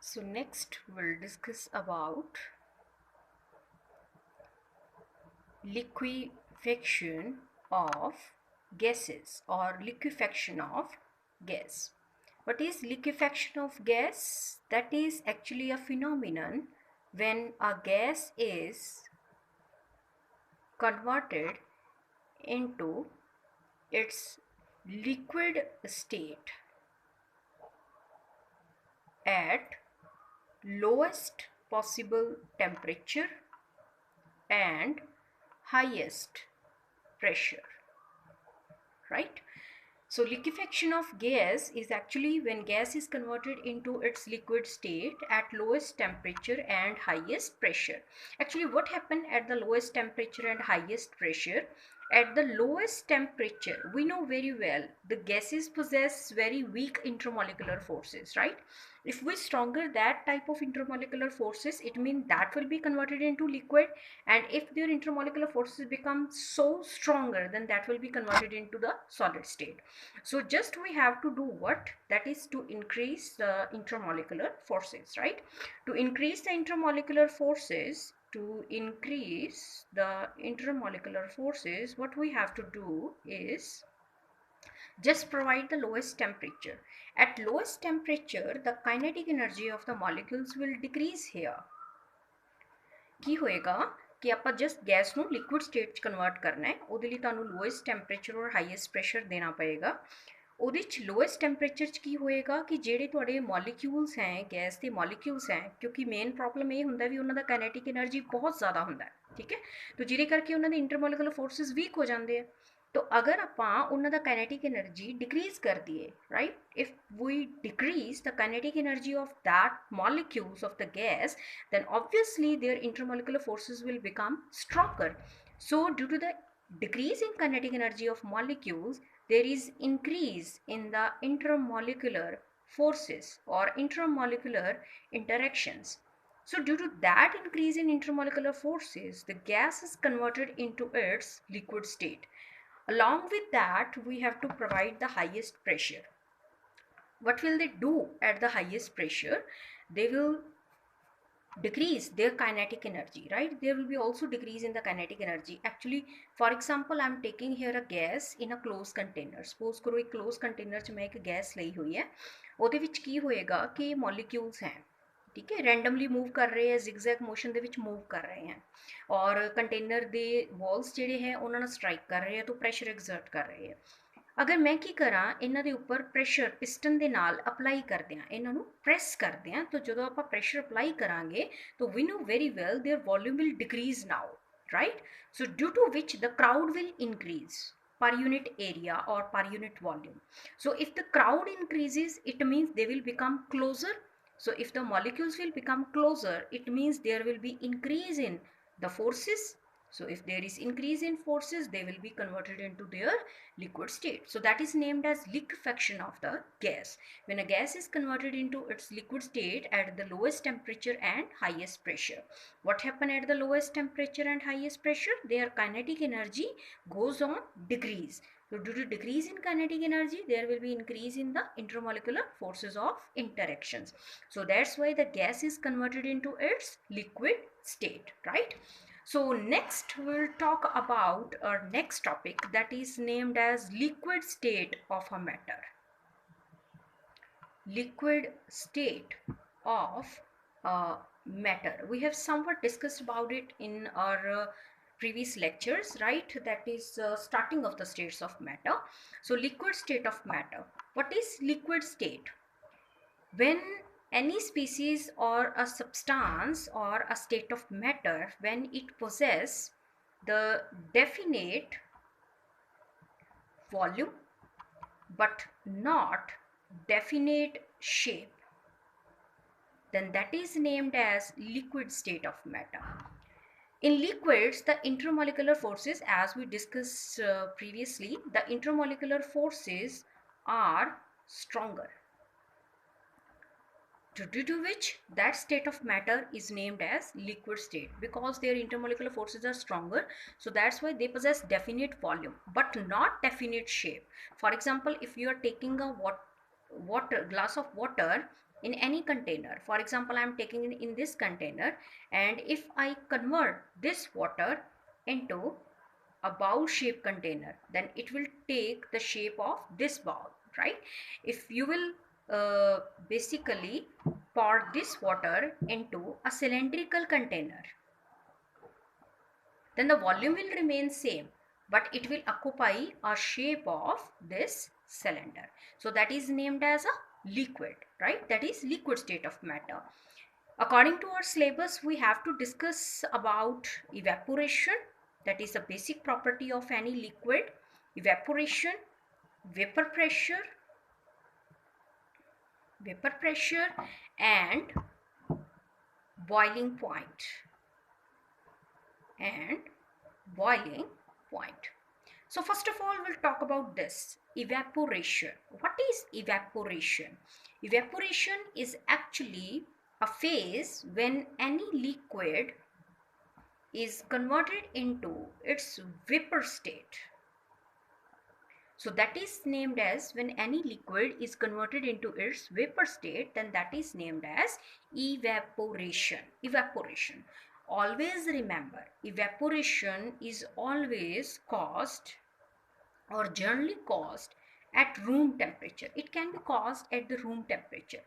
So next we'll discuss about liquefaction of gases or liquefaction of gas. What is liquefaction of gas? That is actually a phenomenon when a gas is converted into its liquid state at lowest possible temperature and highest pressure, right? So liquefaction of gas is actually when gas is converted into its liquid state at lowest temperature and highest pressure. Actually, what happened at the lowest temperature and highest pressure? At the lowest temperature, we know very well the gases possess very weak intermolecular forces, right? If we stronger that type of intermolecular forces, it means that will be converted into liquid, and if their intermolecular forces become so stronger, then that will be converted into the solid state. So just we have to do what? That is to increase the intermolecular forces, right? To increase the intermolecular forces, what we have to do is just provide the lowest temperature. At lowest temperature, the kinetic energy of the molecules will decrease here. ਕੀ ਹੋਏਗਾ ਕਿ ਆਪਾਂ just gas ਨੂੰ liquid state 'ਚ convert ਕਰਨਾ ਹੈ। ਉਹਦੇ ਲਈ ਤੁਹਾਨੂੰ ਲੋਐਸਟ ਟੈਂਪਰੇਚਰ ਔਰ ਹਾਈਐਸਟ ਪ੍ਰੈਸ਼ਰ ਦੇਣਾ ਪਏਗਾ। ਉਹਦੇ 'ਚ ਲੋਐਸਟ ਟੈਂਪਰੇਚਰ 'ਚ ਕੀ ਹੋਏਗਾ ਕਿ ਜਿਹੜੇ ਤੁਹਾਡੇ ਮੋਲੀਕਿਊਲਸ ਹੈ, ਗੈਸ ਦੇ ਮੋਲੀਕਿਊਲਸ ਹੈ, ਕਿਉਂਕਿ ਮੇਨ ਪ੍ਰੋਬਲਮ ਇਹ ਹੁੰਦਾ ਵੀ ਉਹਨਾਂ ਦਾ ਕਾਈਨੈਟਿਕ એનર્ਜੀ ਬਹੁਤ ਜ਼ਿਆਦਾ ਹੁੰਦਾ ਹੈ, ਠੀਕ ਹੈ। ਤਾਂ ਜਿਹਦੇ ਕਰਕੇ ਉਹਨਾਂ ਦੇ ਇੰਟਰਮੋਲੀਕੂਲਰ ਫੋਰਸਿਸ ਵੀਕ ਹੋ ਜਾਂਦੇ ਆ। तो अगर ਆਪਾਂ ਉਹਨਾਂ ਦਾ kinetic energy decrease ਕਰ ਦਈਏ, right? If we decrease the kinetic energy of that molecules of the gas, then obviously their intermolecular forces will become stronger. So due to the decrease in kinetic energy of molecules, there is increase in the intermolecular forces or intermolecular interactions. So due to that increase in intermolecular forces, the gas is converted into its liquid state. Along with that, we have to provide the highest pressure. What will they do at the highest pressure? They will decrease their kinetic energy, right? There will be also decrease in the kinetic energy. Actually, for example, I'm taking here a gas in a closed container. Suppose करो एक closed container च मैं एक gas ਲਈ ਹੋਈ ਹੈ। ਉਹਦੇ ਵਿੱਚ ਕੀ ਹੋਏਗਾ ਕਿ molecules हैं, ठीक है, रैंडमली मूव कर रहे हैं, zigzag मोशन ਦੇ ਵਿੱਚ मूव कर रहे हैं और कंटेनर ਦੇ walls ਜਿਹੜੇ ਹੈ ਉਹਨਾਂ ਨਾਲ स्ट्राइक कर रहे हैं तो प्रेशर exert कर रहे हैं। अगर मैं की करा ਇਹਨਾਂ ਦੇ ਉੱਪਰ ਪ੍ਰੈਸ਼ਰ ਪਿਸਟਨ ਦੇ ਨਾਲ ਅਪਲਾਈ ਕਰਦੇ ਹਾਂ, ਇਹਨਾਂ ਨੂੰ ਪ੍ਰੈਸ ਕਰਦੇ ਹਾਂ, ਤਾਂ ਜਦੋਂ ਆਪਾਂ ਪ੍ਰੈਸ਼ਰ ਅਪਲਾਈ ਕਰਾਂਗੇ ਤਾਂ we know very well their volume will decrease now, right? So due to which the crowd will increase per unit area or per unit volume. So if the crowd increases, it means they will become closer. So if the molecules will become closer, it means there will be increase in the forces. So if there is increase in forces, they will be converted into their liquid state. So that is named as liquefaction of the gas. When a gas is converted into its liquid state at the lowest temperature and highest pressure. What happens at the lowest temperature and highest pressure? Their kinetic energy goes on decrease. So due to decrease in kinetic energy, there will be increase in the intermolecular forces of interactions. So that's why the gas is converted into its liquid state, right? So next we'll talk about our next topic, that is named as liquid state of a matter. Liquid state of matter. We have somewhat discussed about it in our previous lectures, right? That is starting of the states of matter. So liquid state of matter. What is liquid state? When any species or a substance or a state of matter, when it possesses the definite volume but not definite shape, then that is named as liquid state of matter. In liquids, the intermolecular forces, as we discussed previously, the intermolecular forces are stronger, due to which that state of matter is named as liquid state, because their intermolecular forces are stronger. So that's why they possess definite volume but not definite shape. For example, if you are taking a glass of water, in any container. For example, I am taking it in this container, and if I convert this water into a bowl shape container, then it will take the shape of this bowl, right? If you will basically pour this water into a cylindrical container, then the volume will remain same, but it will occupy a shape of this cylinder. So that is named as a liquid, right? That is liquid state of matter. According to our syllabus, we have to discuss about evaporation, that is the basic property of any liquid, evaporation, vapor pressure and boiling point. So first of all, we'll talk about this evaporation. What is evaporation? Evaporation is actually a phase when any liquid is converted into its vapor state. So that is named as, when any liquid is converted into its vapor state, then that is named as evaporation. Evaporation. Always remember, evaporation is always caused or generally caused at room temperature. It can be caused at the room temperature,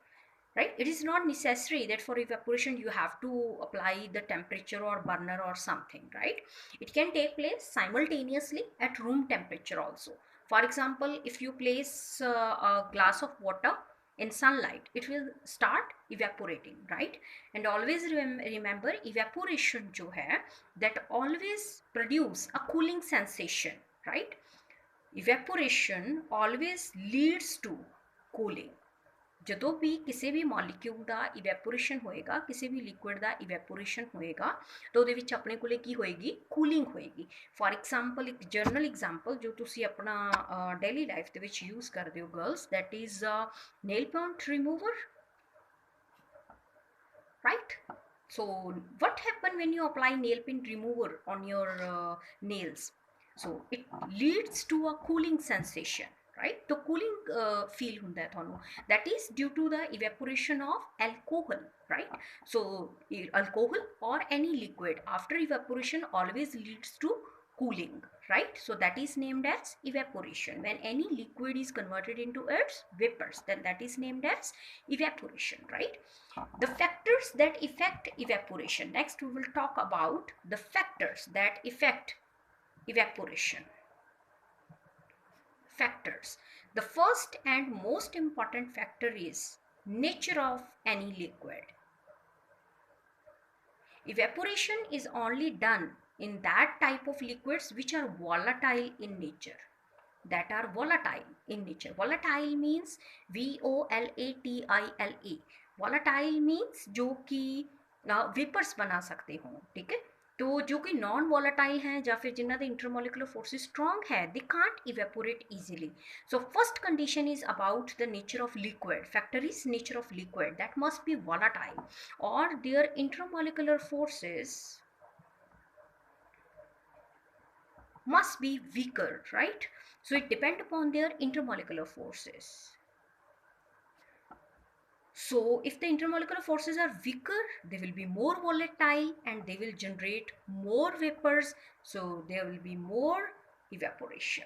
right? It is not necessary that for evaporation you have to apply the temperature or burner or something, right? It can take place simultaneously at room temperature also. For example, if you place a glass of water in sunlight, it will start evaporating, right? And always remember, evaporation जो है, that always produce a cooling sensation, right? Evaporation always leads to cooling. ਜਦੋਂ ਵੀ ਕਿਸੇ ਵੀ molecule ਦਾ evaporation ਹੋਏਗਾ, ਕਿਸੇ ਵੀ liquid ਦਾ evaporation ਹੋਏਗਾ, ਤਾਂ ਉਹਦੇ ਵਿੱਚ ਆਪਣੇ ਕੋਲੇ ਕੀ ਹੋਏਗੀ? ਕੂਲਿੰਗ ਹੋਏਗੀ। ਫॉर ਐਗਜ਼ਾਮਪਲ, ਇੱਕ ਜਰਨਲ ਐਗਜ਼ਾਮਪਲ ਜੋ ਤੁਸੀਂ ਆਪਣਾ ਡੇਲੀ ਲਾਈਫ ਦੇ ਵਿੱਚ ਯੂਜ਼ ਕਰਦੇ ਹੋ girls, that is nail paint remover, right? So what happen when you apply nail paint remover on your nails? So it leads to a cooling sensation, right? तो cooling feel ਹੁੰਦਾ है ਤੁਹਾਨੂੰ, that is due to the evaporation of alcohol, right? So alcohol or any liquid after evaporation always leads to cooling, right? So that is named as evaporation. When any liquid is converted into its vapors, then that is named as evaporation, right? The factors that affect evaporation. Next we will talk about the factors that affect evaporation. Factors. The first and most important factor is nature of any liquid. Evaporation is only done in that type of liquids which are volatile in nature. That are volatile in nature. Volatile means VOLATILE. Volatile means जो कि vapours बना सकते हों, ठीक है? तो जो कि नॉन वॉलेटाइल हैं या फिर जिन्होंने इंटरमोलिकुलर फोर्सेस स्ट्रॉन्ग है, they can't evaporate easily. So first condition is about the nature of liquid. Factor is nature of liquid, that must be volatile और their intermolecular forces must be weaker, right? So it depends upon their intermolecular forces. So if the intermolecular forces are weaker, they will be more volatile and they will generate more vapors, so there will be more evaporation,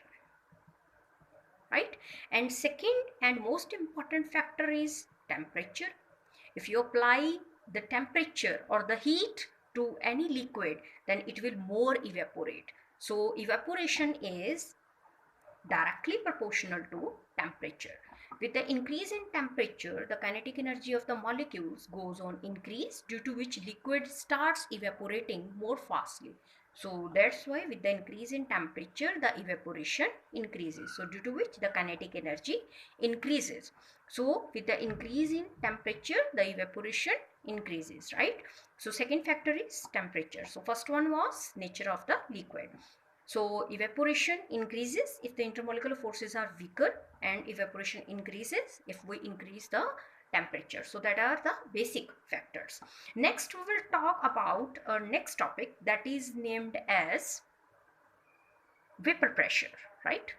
right? And second and most important factor is temperature. If you apply the temperature or the heat to any liquid, then it will more evaporate. So evaporation is directly proportional to temperature. With the increase in temperature, the kinetic energy of the molecules goes on increase, due to which liquid starts evaporating more fastly. So that's why with the increase in temperature, the evaporation increases. So due to which the kinetic energy increases. So with the increase in temperature, the evaporation increases, right? So second factor is temperature. So first one was nature of the liquid. So evaporation increases if the intermolecular forces are weaker, and evaporation increases if we increase the temperature. So that are the basic factors. Next we will talk about our next topic, that is named as vapor pressure, right?